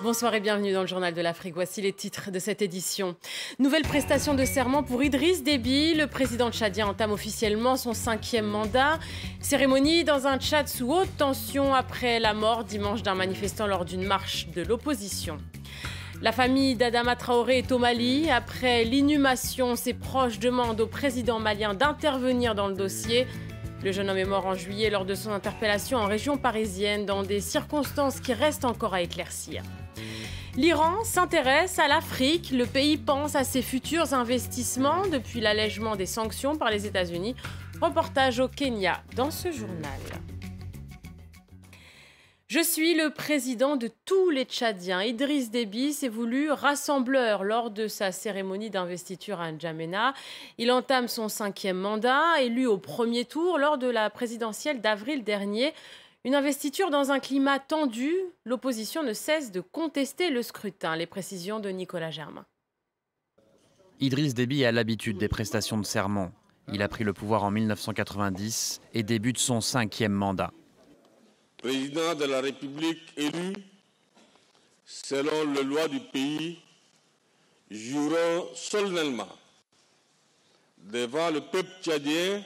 Bonsoir et bienvenue dans le Journal de l'Afrique. Voici les titres de cette édition. Nouvelle prestation de serment pour Idriss Déby. Le président tchadien entame officiellement son 5e mandat. Cérémonie dans un Tchad sous haute tension après la mort dimanche d'un manifestant lors d'une marche de l'opposition. La famille d'Adama Traoré est au Mali. Après l'inhumation, ses proches demandent au président malien d'intervenir dans le dossier. Le jeune homme est mort en juillet lors de son interpellation en région parisienne dans des circonstances qui restent encore à éclaircir. L'Iran s'intéresse à l'Afrique. Le pays pense à ses futurs investissements depuis l'allègement des sanctions par les États-Unis. Reportage au Kenya dans ce journal. Je suis le président de tous les Tchadiens. Idriss Déby s'est voulu rassembleur lors de sa cérémonie d'investiture à N'Djamena. Il entame son 5e mandat, élu au premier tour lors de la présidentielle d'avril dernier. Une investiture dans un climat tendu. L'opposition ne cesse de contester le scrutin. Les précisions de Nicolas Germain. Idriss Déby a l'habitude des prestations de serment. Il a pris le pouvoir en 1990 et débute son 5e mandat. Président de la République élu, selon les lois du pays, jurons solennellement devant le peuple tchadien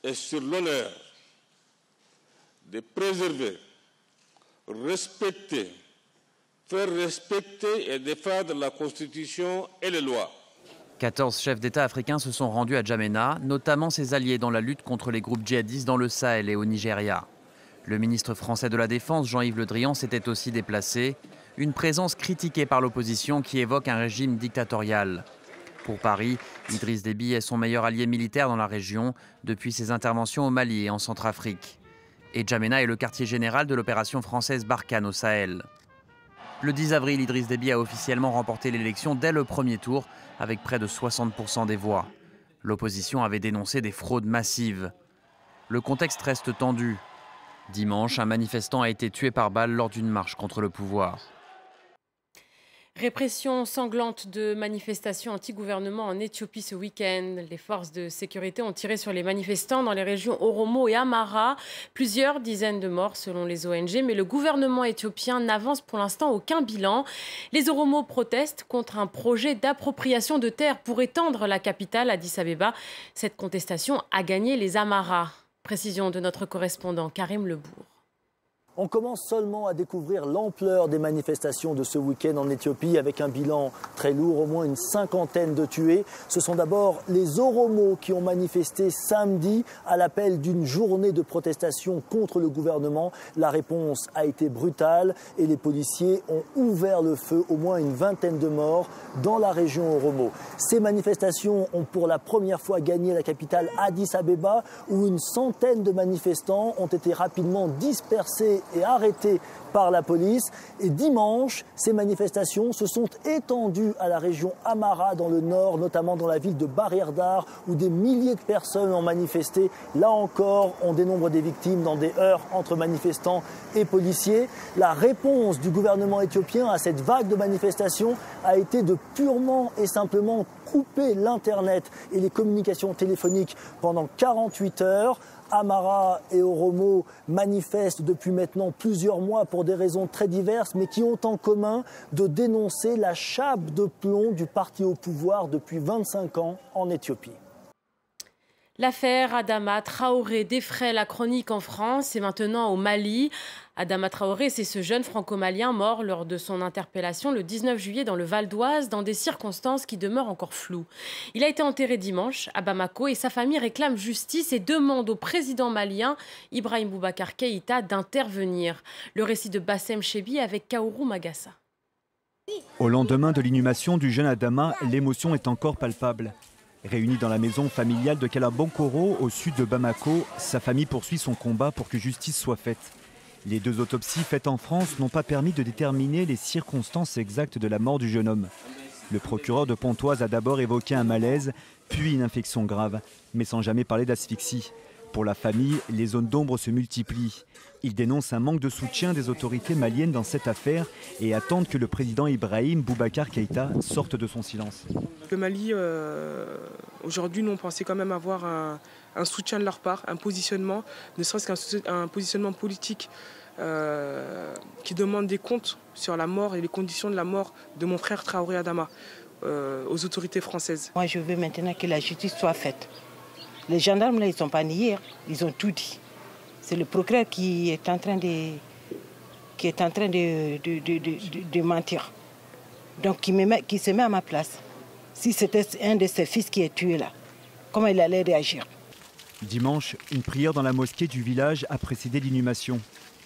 et sur l'honneur de préserver, respecter, faire respecter et défendre la Constitution et les lois. 14 chefs d'État africains se sont rendus à N'Djamena, notamment ses alliés dans la lutte contre les groupes djihadistes dans le Sahel et au Nigeria. Le ministre français de la Défense, Jean-Yves Le Drian, s'était aussi déplacé. Une présence critiquée par l'opposition qui évoque un régime dictatorial. Pour Paris, Idriss Déby est son meilleur allié militaire dans la région depuis ses interventions au Mali et en Centrafrique. Et N'Djamena est le quartier général de l'opération française Barkhane au Sahel. Le 10 avril, Idriss Déby a officiellement remporté l'élection dès le premier tour avec près de 60% des voix. L'opposition avait dénoncé des fraudes massives. Le contexte reste tendu. Dimanche, un manifestant a été tué par balle lors d'une marche contre le pouvoir. Répression sanglante de manifestations anti-gouvernement en Éthiopie ce week-end. Les forces de sécurité ont tiré sur les manifestants dans les régions Oromo et Amara. Plusieurs dizaines de morts selon les ONG, mais le gouvernement éthiopien n'avance pour l'instant aucun bilan. Les Oromo protestent contre un projet d'appropriation de terres pour étendre la capitale Addis-Abeba. Cette contestation a gagné les Amara. Précision de notre correspondant Karim Lebourg. On commence seulement à découvrir l'ampleur des manifestations de ce week-end en Éthiopie avec un bilan très lourd, au moins une 50aine de tués. Ce sont d'abord les Oromo qui ont manifesté samedi à l'appel d'une journée de protestation contre le gouvernement. La réponse a été brutale et les policiers ont ouvert le feu, au moins une 20aine de morts dans la région Oromo. Ces manifestations ont pour la première fois gagné la capitale Addis-Abeba où une centaine de manifestants ont été rapidement dispersés et arrêtés par la police. Et dimanche, ces manifestations se sont étendues à la région Amara dans le nord, notamment dans la ville de Bahir-Dar, où des milliers de personnes ont manifesté. Là encore, on dénombre des victimes dans des heurts entre manifestants et policiers. La réponse du gouvernement éthiopien à cette vague de manifestations a été de purement et simplement couper l'Internet et les communications téléphoniques pendant 48 heures. Amara et Oromo manifestent depuis maintenant plusieurs mois pour des raisons très diverses, mais qui ont en commun de dénoncer la chape de plomb du parti au pouvoir depuis 25 ans en Éthiopie. L'affaire Adama Traoré défraie la chronique en France et maintenant au Mali. Adama Traoré, c'est ce jeune franco-malien mort lors de son interpellation le 19 juillet dans le Val d'Oise, dans des circonstances qui demeurent encore floues. Il a été enterré dimanche à Bamako et sa famille réclame justice et demande au président malien Ibrahim Boubacar Keïta d'intervenir. Le récit de Bassem Chebi avec Kaourou Magassa. Au lendemain de l'inhumation du jeune Adama, l'émotion est encore palpable. Réunie dans la maison familiale de Kalabankoro, au sud de Bamako, sa famille poursuit son combat pour que justice soit faite. Les 2 autopsies faites en France n'ont pas permis de déterminer les circonstances exactes de la mort du jeune homme. Le procureur de Pontoise a d'abord évoqué un malaise, puis une infection grave, mais sans jamais parler d'asphyxie. Pour la famille, les zones d'ombre se multiplient. Ils dénoncent un manque de soutien des autorités maliennes dans cette affaire et attendent que le président Ibrahim Boubacar Keïta sorte de son silence. Le Mali, aujourd'hui, nous on pensait quand même avoir un soutien de leur part, un positionnement, ne serait-ce qu'un positionnement politique qui demande des comptes sur la mort et les conditions de la mort de mon frère Traoré Adama aux autorités françaises. Moi, je veux maintenant que la justice soit faite. Les gendarmes, là, ils ne sont pas niés, ils ont tout dit. C'est le procureur qui est en train de mentir. Donc, qui se met à ma place. Si c'était un de ses fils qui est tué là, comment il allait réagir? Dimanche, une prière dans la mosquée du village a précédé l'inhumation.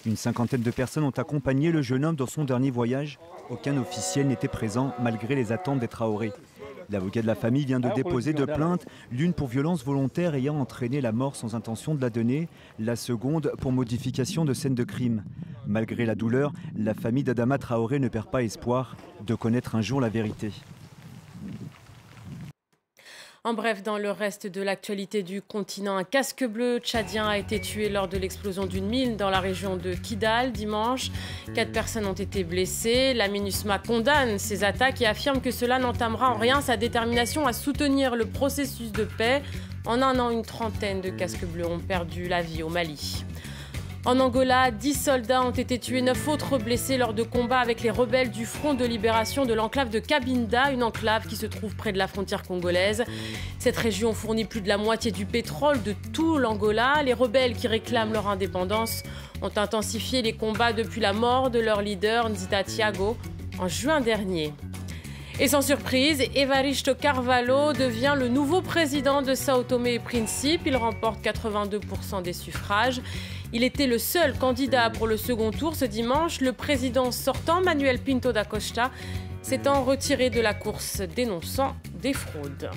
Une cinquantaine de personnes ont accompagné le jeune homme dans son dernier voyage. Aucun officiel n'était présent malgré les attentes des Traoré. L'avocat de la famille vient de déposer 2 plaintes, l'une pour violence volontaire ayant entraîné la mort sans intention de la donner, la seconde pour modification de scène de crime. Malgré la douleur, la famille d'Adama Traoré ne perd pas espoir de connaître un jour la vérité. En bref, dans le reste de l'actualité du continent, un casque bleu tchadien a été tué lors de l'explosion d'une mine dans la région de Kidal dimanche. 4 personnes ont été blessées. La MINUSMA condamne ces attaques et affirme que cela n'entamera en rien sa détermination à soutenir le processus de paix. En un an, une trentaine de casques bleus ont perdu la vie au Mali. En Angola, 10 soldats ont été tués, 9 autres blessés lors de combats avec les rebelles du Front de libération de l'enclave de Cabinda, une enclave qui se trouve près de la frontière congolaise. Cette région fournit plus de la moitié du pétrole de tout l'Angola. Les rebelles qui réclament leur indépendance ont intensifié les combats depuis la mort de leur leader Nzita Tiago en juin dernier. Et sans surprise, Evaristo Carvalho devient le nouveau président de Sao Tomé et Principe. Il remporte 82% des suffrages. Il était le seul candidat pour le second tour ce dimanche. Le président sortant, Manuel Pinto da Costa, s'étant retiré de la course, dénonçant des fraudes.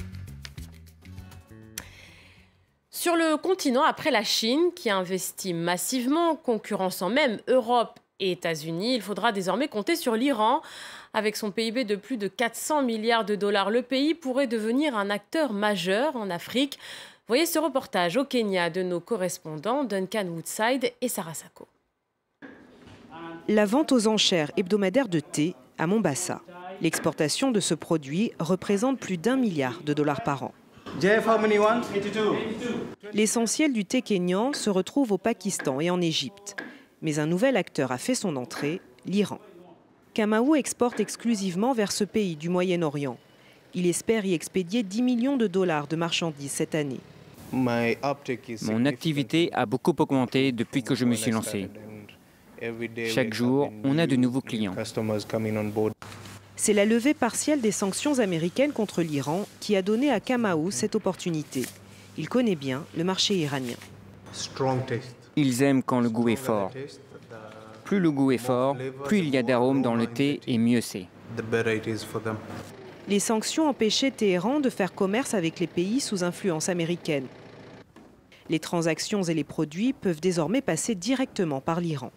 Sur le continent, après la Chine, qui investit massivement, concurrençant même Europe et États-Unis, il faudra désormais compter sur l'Iran. Avec son PIB de plus de 400 milliards de dollars, le pays pourrait devenir un acteur majeur en Afrique. Voyez ce reportage au Kenya de nos correspondants Duncan Woodside et Sarah Sako. La vente aux enchères hebdomadaire de thé à Mombasa. L'exportation de ce produit représente plus d'1 milliard de dollars par an. L'essentiel du thé kényan se retrouve au Pakistan et en Égypte. Mais un nouvel acteur a fait son entrée, l'Iran. Kamau exporte exclusivement vers ce pays du Moyen-Orient. Il espère y expédier 10 millions de dollars de marchandises cette année. Mon activité a beaucoup augmenté depuis que je me suis lancé. Chaque jour, on a de nouveaux clients. C'est la levée partielle des sanctions américaines contre l'Iran qui a donné à Kamau cette opportunité. Il connaît bien le marché iranien. Ils aiment quand le goût est fort. Plus le goût est fort, plus il y a d'arômes dans le thé et mieux c'est. Les sanctions empêchaient Téhéran de faire commerce avec les pays sous influence américaine. Les transactions et les produits peuvent désormais passer directement par l'Iran.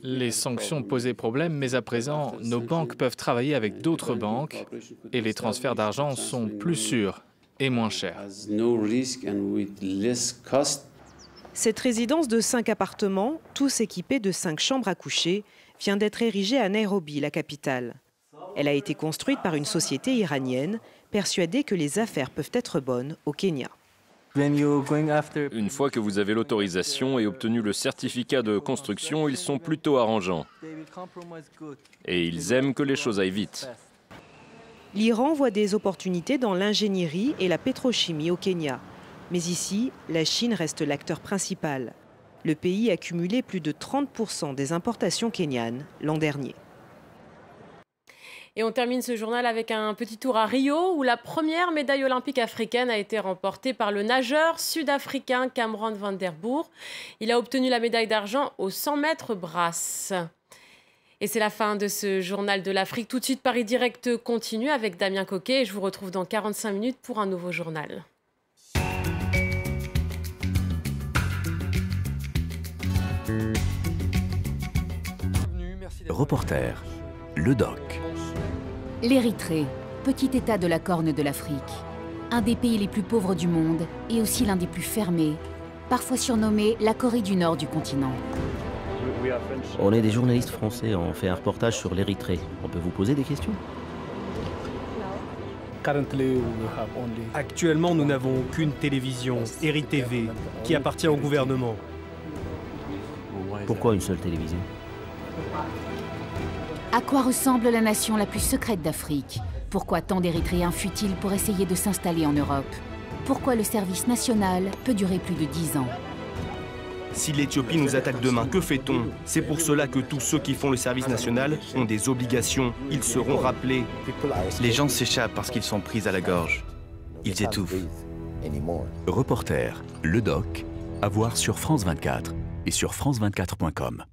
Les sanctions posaient problème, mais à présent, nos banques peuvent travailler avec d'autres banques et les transferts d'argent sont plus sûrs et moins chers. Cette résidence de 5 appartements, tous équipés de 5 chambres à coucher, vient d'être érigée à Nairobi, la capitale. Elle a été construite par une société iranienne, persuadée que les affaires peuvent être bonnes au Kenya. Une fois que vous avez l'autorisation et obtenu le certificat de construction, ils sont plutôt arrangeants. Et ils aiment que les choses aillent vite. L'Iran voit des opportunités dans l'ingénierie et la pétrochimie au Kenya. Mais ici, la Chine reste l'acteur principal. Le pays a cumulé plus de 30% des importations kenyanes l'an dernier. Et on termine ce journal avec un petit tour à Rio, où la première médaille olympique africaine a été remportée par le nageur sud-africain Cameron van der Boer. Il a obtenu la médaille d'argent aux 100 mètres brasse. Et c'est la fin de ce journal de l'Afrique. Tout de suite, Paris Direct continue avec Damien Coquet. Et je vous retrouve dans 45 minutes pour un nouveau journal. Reporter, le doc. L'Érythrée, petit état de la Corne de l'Afrique. un des pays les plus pauvres du monde et aussi l'un des plus fermés, parfois surnommé la Corée du Nord du continent. On est des journalistes français, on fait un reportage sur l'Érythrée. On peut vous poser des questions? Actuellement, nous n'avons qu'une télévision, ERI-TV, qui appartient au gouvernement. Pourquoi une seule télévision? À quoi ressemble la nation la plus secrète d'Afrique? Pourquoi tant d'Érythréens fuient-ils pour essayer de s'installer en Europe? Pourquoi le service national peut durer plus de 10 ans? Si l'Éthiopie nous attaque demain, que fait-on? C'est pour cela que tous ceux qui font le service national ont des obligations. Ils seront rappelés. Les gens s'échappent parce qu'ils sont pris à la gorge. Ils étouffent. Reporter, le doc, à voir sur France 24 et sur France24.com.